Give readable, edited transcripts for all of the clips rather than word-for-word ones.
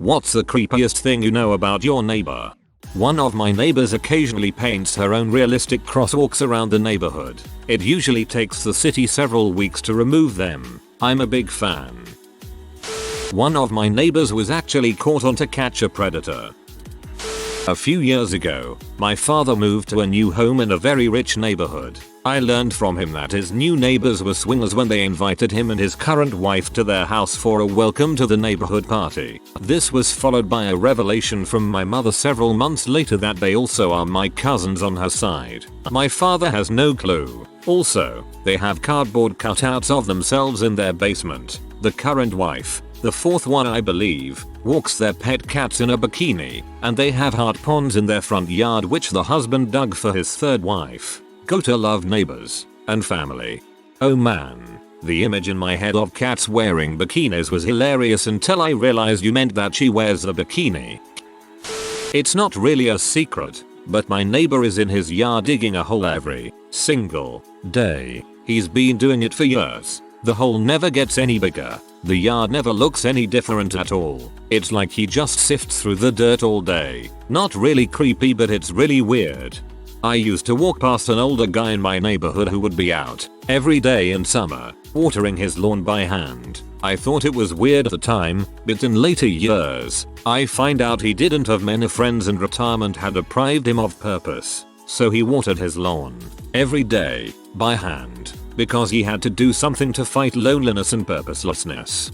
What's the creepiest thing you know about your neighbor? One of my neighbors occasionally paints her own realistic crosswalks around the neighborhood. It usually takes the city several weeks to remove them. I'm a big fan. One of my neighbors was actually caught on to catch a predator. A few years ago, my father moved to a new home in a very rich neighborhood. I learned from him that his new neighbors were swingers when they invited him and his current wife to their house for a welcome to the neighborhood party. This was followed by a revelation from my mother several months later that they also are my cousins on her side. My father has no clue. Also, they have cardboard cutouts of themselves in their basement. The current wife, the fourth one I believe, walks their pet cats in a bikini, and they have heart ponds in their front yard which the husband dug for his third wife. Go to love neighbors and family. Oh man, the image in my head of cats wearing bikinis was hilarious until I realized you meant that she wears a bikini. It's not really a secret, but my neighbor is in his yard digging a hole every single day. He's been doing it for years. The hole never gets any bigger. The yard never looks any different at all. It's like he just sifts through the dirt all day. Not really creepy, but it's really weird. I used to walk past an older guy in my neighborhood who would be out every day in summer, watering his lawn by hand. I thought it was weird at the time, but in later years, I find out he didn't have many friends and retirement had deprived him of purpose. So he watered his lawn every day by hand because he had to do something to fight loneliness and purposelessness.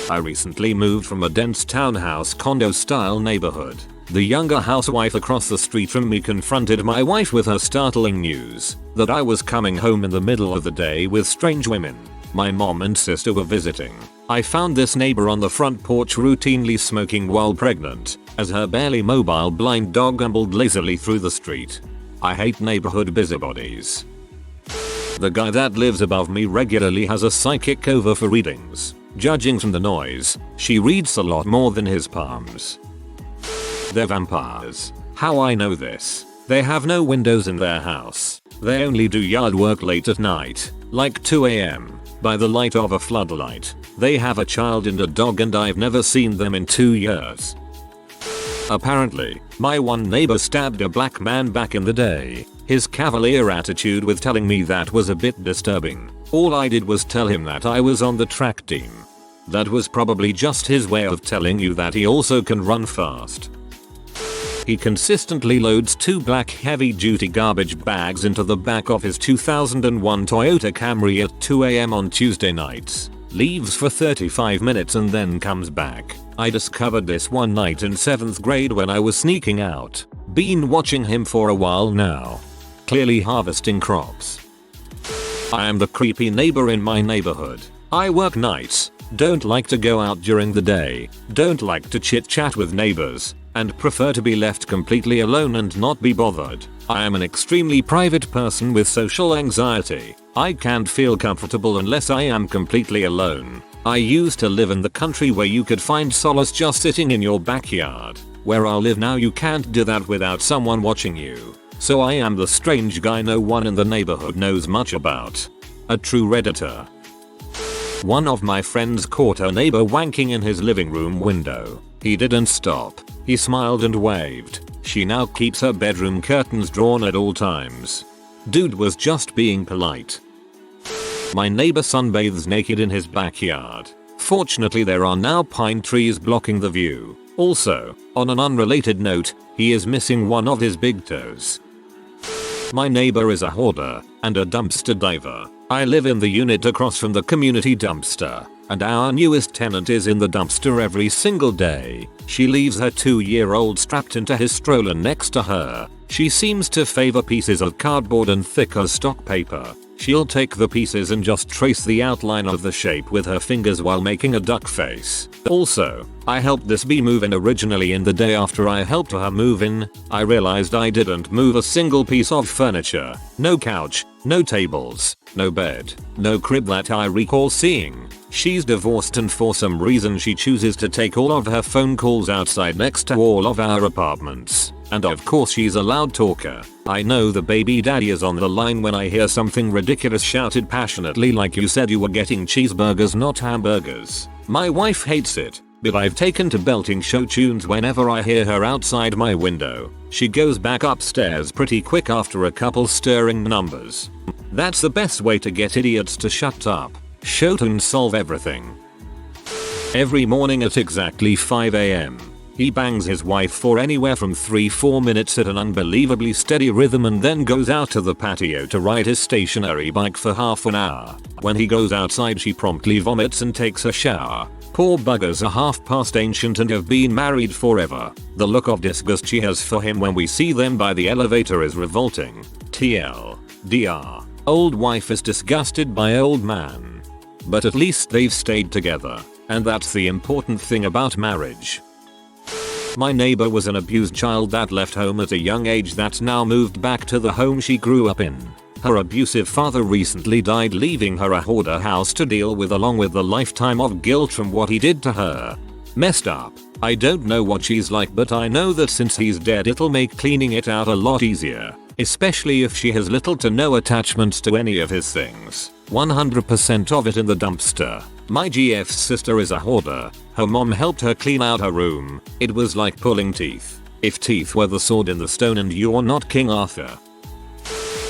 I recently moved from a dense townhouse condo style neighborhood. The younger housewife across the street from me confronted my wife with her startling news that I was coming home in the middle of the day with strange women. My mom and sister were visiting. I found this neighbor on the front porch routinely smoking while pregnant, as her barely mobile blind dog ambled lazily through the street. I hate neighborhood busybodies. The guy that lives above me regularly has a psychic over for readings. Judging from the noise, she reads a lot more than his palms. They're vampires. How I know this? They have no windows in their house. They only do yard work late at night, like 2 AM, by the light of a floodlight. They have a child and a dog and I've never seen them in 2 years. Apparently, my one neighbor stabbed a black man back in the day. His cavalier attitude with telling me that was a bit disturbing. All I did was tell him that I was on the track team. That was probably just his way of telling you that he also can run fast. He consistently loads 2 black heavy-duty garbage bags into the back of his 2001 Toyota Camry at 2 AM on Tuesday nights, leaves for 35 minutes and then comes back. I discovered this one night in 7th grade when I was sneaking out. Been watching him for a while now. Clearly harvesting crops. I am the creepy neighbor in my neighborhood. I work nights, don't like to go out during the day, don't like to chit chat with neighbors, and prefer to be left completely alone and not be bothered. I am an extremely private person with social anxiety. I can't feel comfortable unless I am completely alone. I used to live in the country where you could find solace just sitting in your backyard. Where I live now you can't do that without someone watching you. So I am the strange guy no one in the neighborhood knows much about. A true redditor. One of my friends caught her neighbor wanking in his living room window. He didn't stop. He smiled and waved. She now keeps her bedroom curtains drawn at all times. Dude was just being polite. My neighbor sunbathes naked in his backyard. Fortunately there are now pine trees blocking the view. Also, on an unrelated note, he is missing one of his big toes. My neighbor is a hoarder and a dumpster diver. I live in the unit across from the community dumpster, and our newest tenant is in the dumpster every single day. She leaves her 2-year-old strapped into his stroller next to her. She seems to favor pieces of cardboard and thicker stock paper. She'll take the pieces and just trace the outline of the shape with her fingers while making a duck face. Also, I helped this bee move in originally and the day after I helped her move in, I realized I didn't move a single piece of furniture. No couch, no tables, no bed, no crib that I recall seeing. She's divorced and for some reason she chooses to take all of her phone calls outside next to all of our apartments. And of course she's a loud talker. I know the baby daddy is on the line when I hear something ridiculous shouted passionately like you said you were getting cheeseburgers not hamburgers. My wife hates it. but I've taken to belting show tunes whenever I hear her outside my window. She goes back upstairs pretty quick after a couple stirring numbers. That's the best way to get idiots to shut up. Show tunes solve everything. Every morning at exactly 5 AM, he bangs his wife for anywhere from 3-4 minutes at an unbelievably steady rhythm and then goes out to the patio to ride his stationary bike for half an hour. When he goes outside, she promptly vomits and takes a shower. Poor buggers are half past ancient and have been married forever. The look of disgust she has for him when we see them by the elevator is revolting. TLDR. Old wife is disgusted by old man. But at least they've stayed together. And that's the important thing about marriage. My neighbor was an abused child that left home at a young age that's now moved back to the home she grew up in. Her abusive father recently died, leaving her a hoarder house to deal with along with the lifetime of guilt from what he did to her. Messed up. I don't know what she's like, but I know that since he's dead it'll make cleaning it out a lot easier. Especially if she has little to no attachment to any of his things. 100% of it in the dumpster. My GF's sister is a hoarder. Her mom helped her clean out her room. It was like pulling teeth. If teeth were the sword in the stone and you're not King Arthur.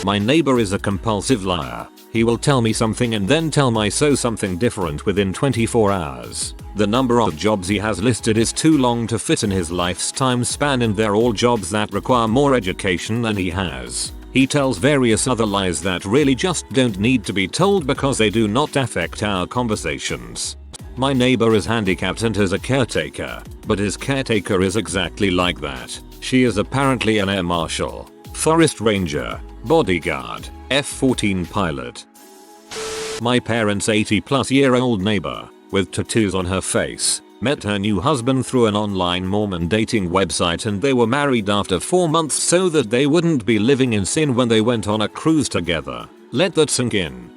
My neighbor is a compulsive liar. He will tell me something and then tell my something different within 24 hours. The number of jobs he has listed is too long to fit in his lifetime span, and they're all jobs that require more education than he has. He tells various other lies that really just don't need to be told because they do not affect our conversations. My neighbor is handicapped and has a caretaker, but his caretaker is exactly like that. She is apparently an air marshal, forest ranger, bodyguard, F-14 pilot. My parents' 80-plus-year-old neighbor, with tattoos on her face, met her new husband through an online Mormon dating website, and they were married after 4 months so that they wouldn't be living in sin when they went on a cruise together. Let that sink in.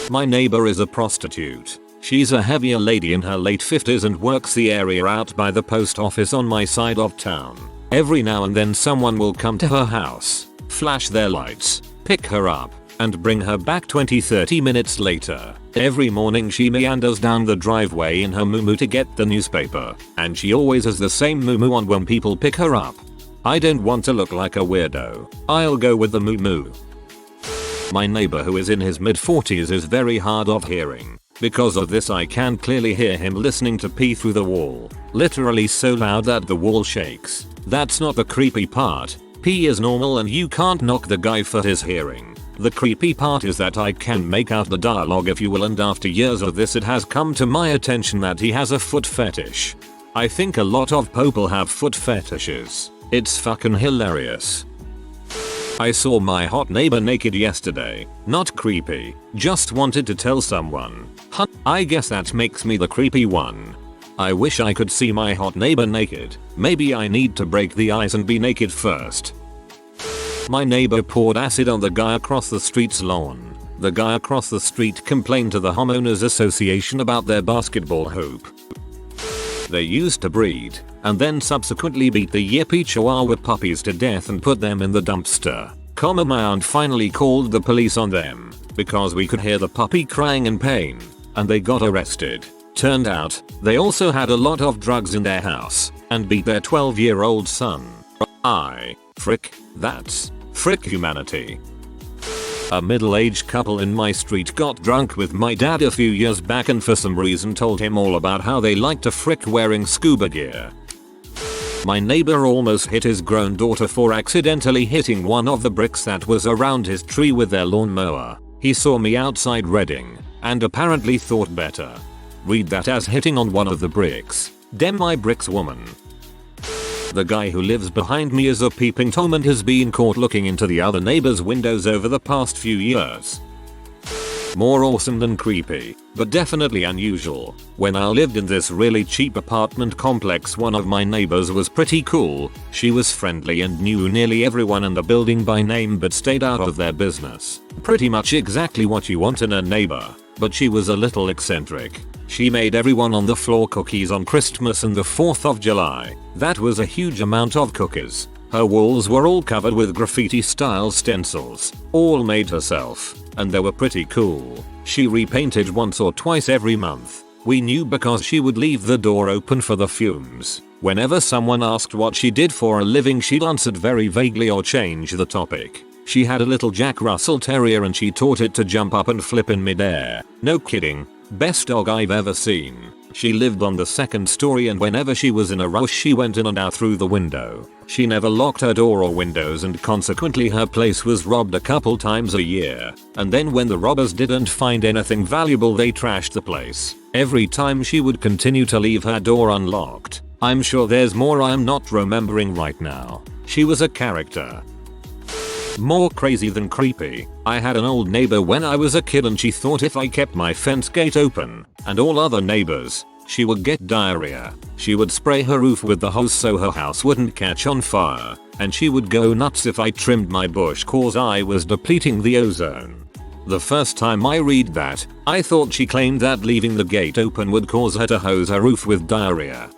My neighbor is a prostitute. She's a heavier lady in her late 50s and works the area out by the post office on my side of town. Every now and then someone will come to her house, flash their lights, pick her up, and bring her back 20-30 minutes later. Every morning she meanders down the driveway in her muumuu to get the newspaper, and she always has the same muumuu on when people pick her up. I don't want to look like a weirdo. I'll go with the muumuu. My neighbor, who is in his mid-40s, is very hard of hearing. Because of this I can clearly hear him listening to pee through the wall. Literally so loud that the wall shakes. That's not the creepy part. Pee is normal and you can't knock the guy for his hearing. The creepy part is that I can make out the dialogue, if you will, and after years of this it has come to my attention that he has a foot fetish. I think a lot of people have foot fetishes. It's fucking hilarious. I saw my hot neighbor naked yesterday. Not creepy. Just wanted to tell someone. I guess that makes me the creepy one. I wish I could see my hot neighbor naked. Maybe I need to break the ice and be naked first. My neighbor poured acid on the guy across the street's lawn. The guy across the street complained to the homeowners association about their basketball hoop. They used to breed, and then subsequently beat the yippee chihuahua puppies to death and put them in the dumpster. My aunt finally called the police on them, because we could hear the puppy crying in pain, and they got arrested. Turned out, they also had a lot of drugs in their house, and beat their 12-year-old son. That's frick humanity. A middle-aged couple in my street got drunk with my dad a few years back and for some reason told him all about how they like to frick wearing scuba gear. My neighbor almost hit his grown daughter for accidentally hitting one of the bricks that was around his tree with their lawnmower. He saw me outside reading, and apparently thought better. Read that as hitting on one of the bricks. Dem my bricks woman. The guy who lives behind me is a peeping Tom and has been caught looking into the other neighbor's windows over the past few years. More awesome than creepy, but definitely unusual. When I lived in this really cheap apartment complex, one of my neighbors was pretty cool. She was friendly and knew nearly everyone in the building by name but stayed out of their business. Pretty much exactly what you want in a neighbor, but she was a little eccentric. She made everyone on the floor cookies on Christmas and the 4th of July. That was a huge amount of cookies. Her walls were all covered with graffiti-style stencils, all made herself, and they were pretty cool. She repainted once or twice every month, We knew because she would leave the door open for the fumes. Whenever someone asked what she did for a living, she answered very vaguely or changed the topic. She had a little Jack Russell Terrier and she taught it to jump up and flip in midair. No kidding. Best dog I've ever seen. She lived on the second story and whenever she was in a rush she went in and out through the window. She never locked her door or windows and consequently her place was robbed a couple times a year. And then when the robbers didn't find anything valuable they trashed the place. Every time she would continue to leave her door unlocked. I'm sure there's more I'm not remembering right now. She was a character. More crazy than creepy, I had an old neighbor when I was a kid and she thought if I kept my fence gate open, and all other neighbors, she would get diarrhea. She would spray her roof with the hose so her house wouldn't catch on fire, and she would go nuts if I trimmed my bush cause I was depleting the ozone. The first time I read that, I thought she claimed that leaving the gate open would cause her to hose her roof with diarrhea.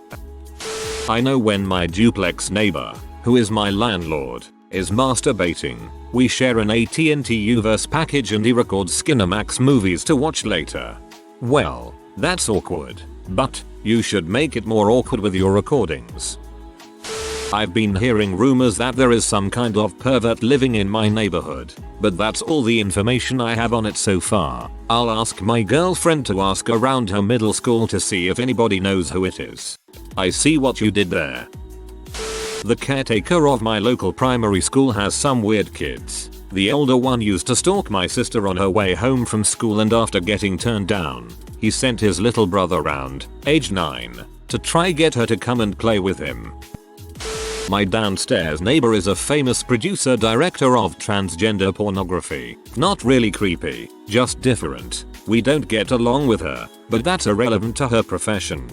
I know when my duplex neighbor, who is my landlord, is masturbating. We share an AT&T Uverse package and he records Skinamax movies to watch later. Well, that's awkward. But, you should make it more awkward with your recordings. I've been hearing rumors that there is some kind of pervert living in my neighborhood, but that's all the information I have on it so far. I'll ask my girlfriend to ask around her middle school to see if anybody knows who it is. I see what you did there. The caretaker of my local primary school has some weird kids. The older one used to stalk my sister on her way home from school and after getting turned down, he sent his little brother round, age 9, to try get her to come and play with him. My downstairs neighbor is a famous producer-director of transgender pornography. Not really creepy, just different. We don't get along with her, but that's irrelevant to her profession.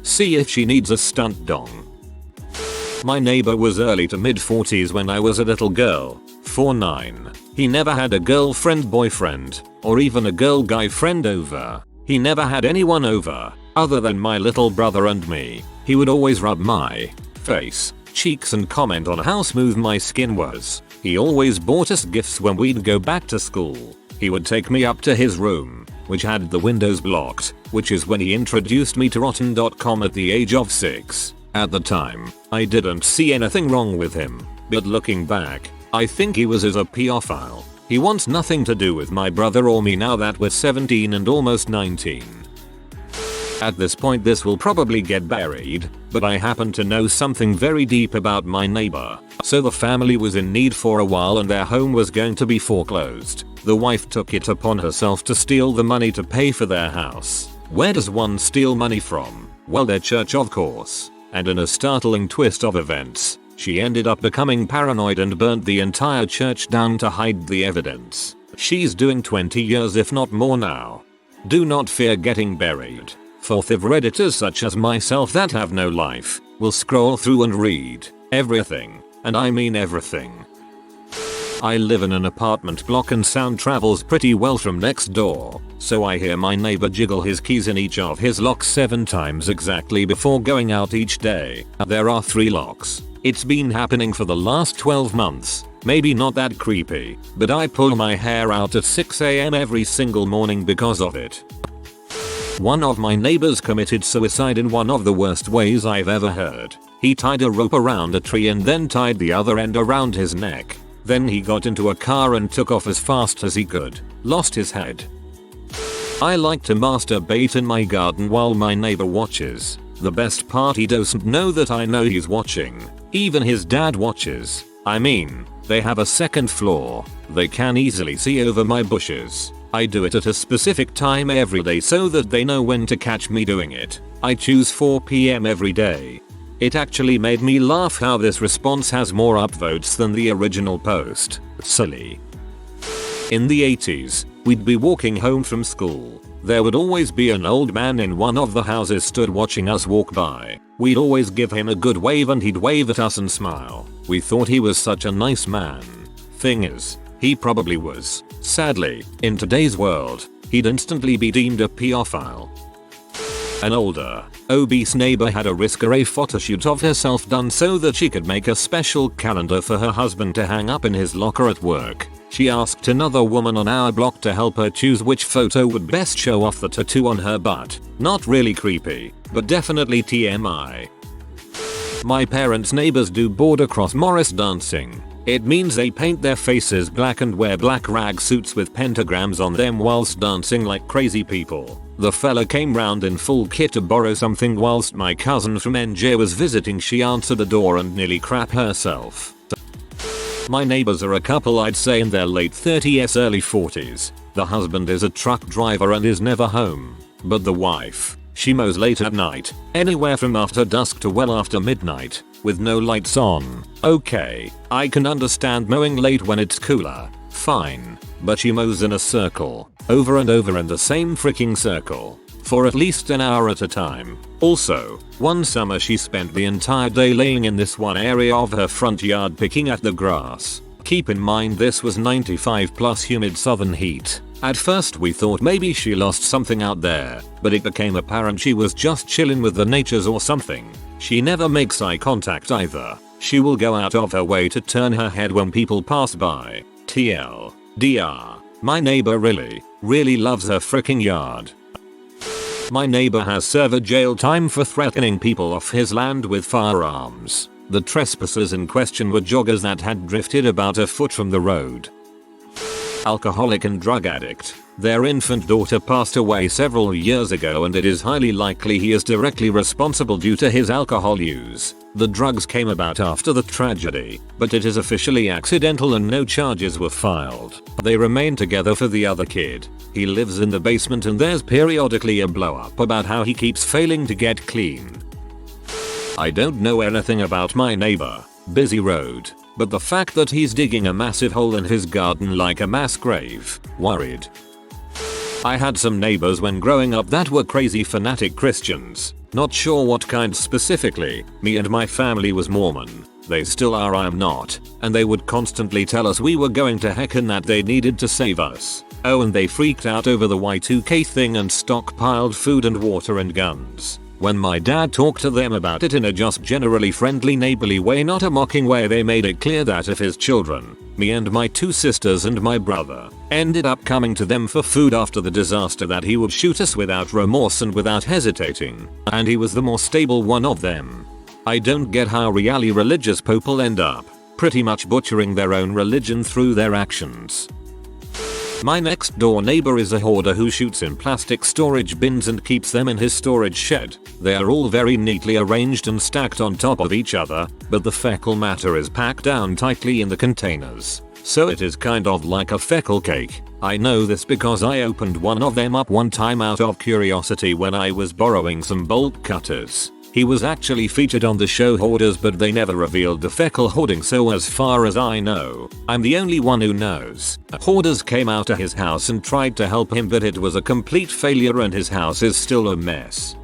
See if she needs a stunt dong. My neighbor was early to mid 40s when I was a little girl, 4'9". He never had a girlfriend boyfriend, or even a girl guy friend over. He never had anyone over, other than my little brother and me. He would always rub my face, cheeks and comment on how smooth my skin was. He always bought us gifts when we'd go back to school. He would take me up to his room, which had the windows blocked, which is when he introduced me to Rotten.com at the age of 6. At the time, I didn't see anything wrong with him, but looking back, I think he was as a pedophile. He wants nothing to do with my brother or me now that we're 17 and almost 19. At this point this will probably get buried, but I happen to know something very deep about my neighbor. So the family was in need for a while and their home was going to be foreclosed. The wife took it upon herself to steal the money to pay for their house. Where does one steal money from? Well, their church, of course. And in a startling twist of events, she ended up becoming paranoid and burnt the entire church down to hide the evidence. She's doing 20 years if not more now. Do not fear getting buried. Filthy redditors such as myself that have no life will scroll through and read everything, and I mean everything. I live in an apartment block and sound travels pretty well from next door, so I hear my neighbor jiggle his keys in each of his locks 7 times exactly before going out each day. There are 3 locks. It's been happening for the last 12 months. Maybe not that creepy, but I pull my hair out at 6 AM every single morning because of it. One of my neighbors committed suicide in one of the worst ways I've ever heard. He tied a rope around a tree and then tied the other end around his neck. Then he got into a car and took off as fast as he could. Lost his head. I like to masturbate in my garden while my neighbor watches. The best part, he doesn't know that I know he's watching. Even his dad watches. I mean, they have a second floor. They can easily see over my bushes. I do it at a specific time every day so that they know when to catch me doing it. I choose 4 PM every day. It actually made me laugh how this response has more upvotes than the original post. Silly. In the 80s, we'd be walking home from school. There would always be an old man in one of the houses stood watching us walk by. We'd always give him a good wave and he'd wave at us and smile. We thought he was such a nice man. Thing is, he probably was. Sadly, in today's world, he'd instantly be deemed a pedophile. An older, obese neighbor had a risque photo shoot of herself done so that she could make a special calendar for her husband to hang up in his locker at work. She asked another woman on our block to help her choose which photo would best show off the tattoo on her butt. Not really creepy, but definitely TMI. My parents' neighbors do border cross Morris dancing. It means they paint their faces black and wear black rag suits with pentagrams on them whilst dancing like crazy people. The fella came round in full kit to borrow something whilst my cousin from NJ was visiting. She answered the door and nearly crap herself. My neighbors are a couple I'd say in their late 30s early 40s. The husband is a truck driver and is never home. But the wife, she mows late at night, anywhere from after dusk to well after midnight, with no lights on. Okay, I can understand mowing late when it's cooler, fine, but she mows in a circle, over and over in the same freaking circle, for at least an hour at a time. Also, one summer she spent the entire day laying in this one area of her front yard picking at the grass. Keep in mind this was 95 plus humid southern heat. At first we thought maybe she lost something out there, but it became apparent she was just chilling with the natures or something. She never makes eye contact either. She will go out of her way to turn her head when people pass by. TLDR. My neighbor really loves her freaking yard. My neighbor has served jail time for threatening people off his land with firearms. The trespassers in question were joggers that had drifted about a foot from the road. Alcoholic and drug addict. Their infant daughter passed away several years ago and it is highly likely he is directly responsible due to his alcohol use. The drugs came about after the tragedy, but it is officially accidental and no charges were filed. They remain together for the other kid. He lives in the basement and there's periodically a blow up about how he keeps failing to get clean. I don't know anything about my neighbor, Busy Road, but the fact that he's digging a massive hole in his garden like a mass grave, worried. I had some neighbors when growing up that were crazy fanatic Christians. Not sure what kind specifically. Me and my family was Mormon. They still are, I am not. And they would constantly tell us we were going to heck and that they needed to save us. Oh, and they freaked out over the Y2K thing and stockpiled food and water and guns. When my dad talked to them about it in a just generally friendly neighborly way, not a mocking way, they made it clear that if his children, me and my 2 sisters and my brother, ended up coming to them for food after the disaster that he would shoot us without remorse and without hesitating, and he was the more stable one of them. I don't get how really religious people end up pretty much butchering their own religion through their actions. My next door neighbor is a hoarder who shoots in plastic storage bins and keeps them in his storage shed. They are all very neatly arranged and stacked on top of each other, but the fecal matter is packed down tightly in the containers. So it is kind of like a fecal cake. I know this because I opened one of them up one time out of curiosity when I was borrowing some bolt cutters. He was actually featured on the show Hoarders, but they never revealed the fecal hoarding, so as far as I know, I'm the only one who knows. Hoarders came out to his house and tried to help him, but it was a complete failure and his house is still a mess.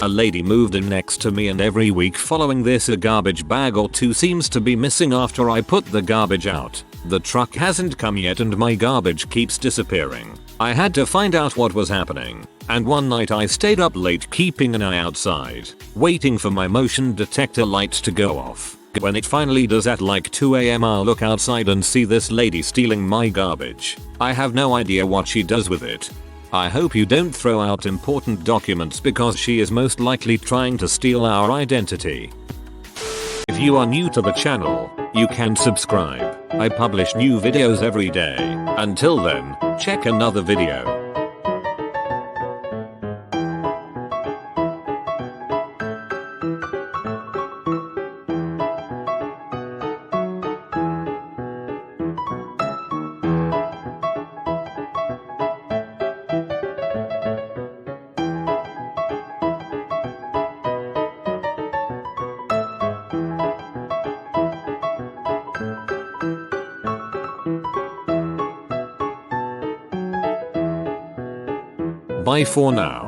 A lady moved in next to me and every week following this a garbage bag or 2 seems to be missing after I put the garbage out. The truck hasn't come yet and my garbage keeps disappearing. I had to find out what was happening, and one night I stayed up late keeping an eye outside, waiting for my motion detector light to go off. When it finally does at like 2 AM, I'll look outside and see this lady stealing my garbage. I have no idea what she does with it. I hope you don't throw out important documents because she is most likely trying to steal our identity. If you are new to the channel, you can subscribe. I publish new videos every day. Until then, check another video. Bye for now.